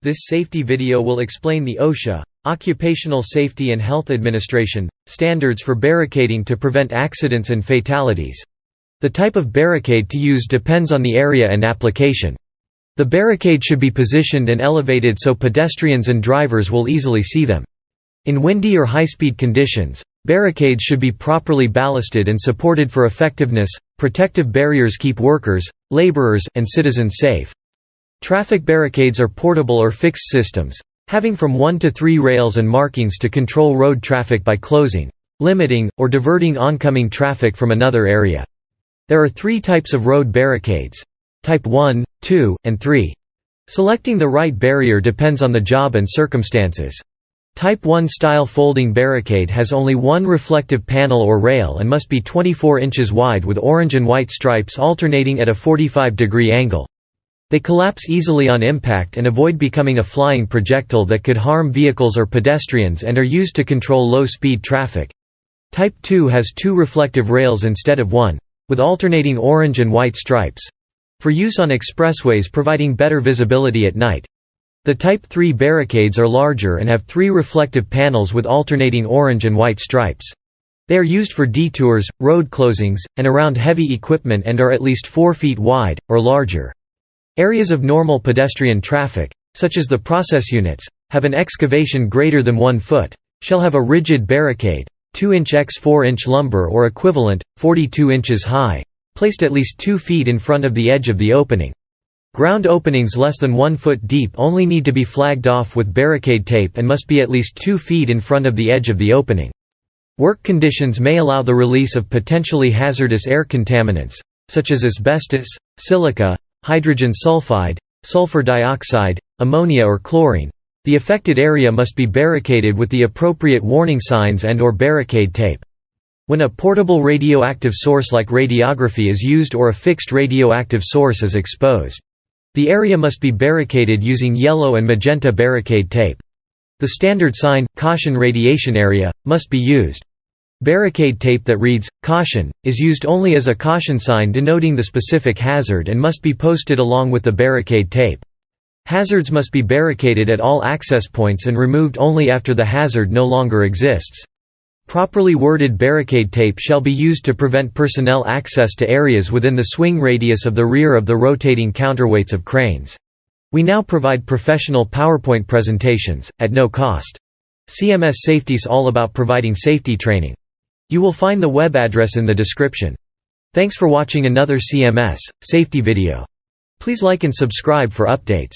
This safety video will explain the OSHA Occupational Safety and Health Administration standards for barricading to prevent accidents and fatalities. The type of barricade to use depends on the area and application. The barricade should be positioned and elevated so pedestrians and drivers will easily see them. In windy or high-speed conditions, barricades should be properly ballasted and supported for effectiveness. Protective barriers keep workers, laborers, and citizens safe. Traffic barricades are portable or fixed systems, having from 1 to 3 rails and markings to control road traffic by closing, limiting, or diverting oncoming traffic from another area. There are 3 types of road barricades: Type 1, 2, and 3. Selecting the right barrier depends on the job and circumstances. Type 1 style folding barricade has only one reflective panel or rail and must be 24 inches wide with orange and white stripes alternating at a 45-degree angle. They collapse easily on impact and avoid becoming a flying projectile that could harm vehicles or pedestrians and are used to control low-speed traffic. Type 2 has 2 reflective rails instead of 1, with alternating orange and white stripes, for use on expressways providing better visibility at night. The Type 3 barricades are larger and have 3 reflective panels with alternating orange and white stripes. They are used for detours, road closings, and around heavy equipment and are at least 4 feet wide, or larger. Areas of normal pedestrian traffic, such as the process units, have an excavation greater than 1 foot, shall have a rigid barricade, 2-inch x 4-inch lumber or equivalent, 42 inches high, placed at least 2 feet in front of the edge of the opening. Ground openings less than 1 foot deep only need to be flagged off with barricade tape and must be at least 2 feet in front of the edge of the opening. Work conditions may allow the release of potentially hazardous air contaminants, such as asbestos, silica, hydrogen sulfide, sulfur dioxide, ammonia or chlorine. The affected area must be barricaded with the appropriate warning signs and/or barricade tape. When a portable radioactive source like radiography is used or a fixed radioactive source is exposed, the area must be barricaded using yellow and magenta barricade tape. The standard sign, "Caution Radiation Area," must be used. Barricade tape that reads, "Caution," is used only as a caution sign denoting the specific hazard and must be posted along with the barricade tape. Hazards must be barricaded at all access points and removed only after the hazard no longer exists. Properly worded barricade tape shall be used to prevent personnel access to areas within the swing radius of the rear of the rotating counterweights of cranes. We now provide professional PowerPoint presentations, at no cost. CMS Safety's all about providing safety training. You will find the web address in the description. Thanks for watching another CMS Safety video. Please like and subscribe for updates.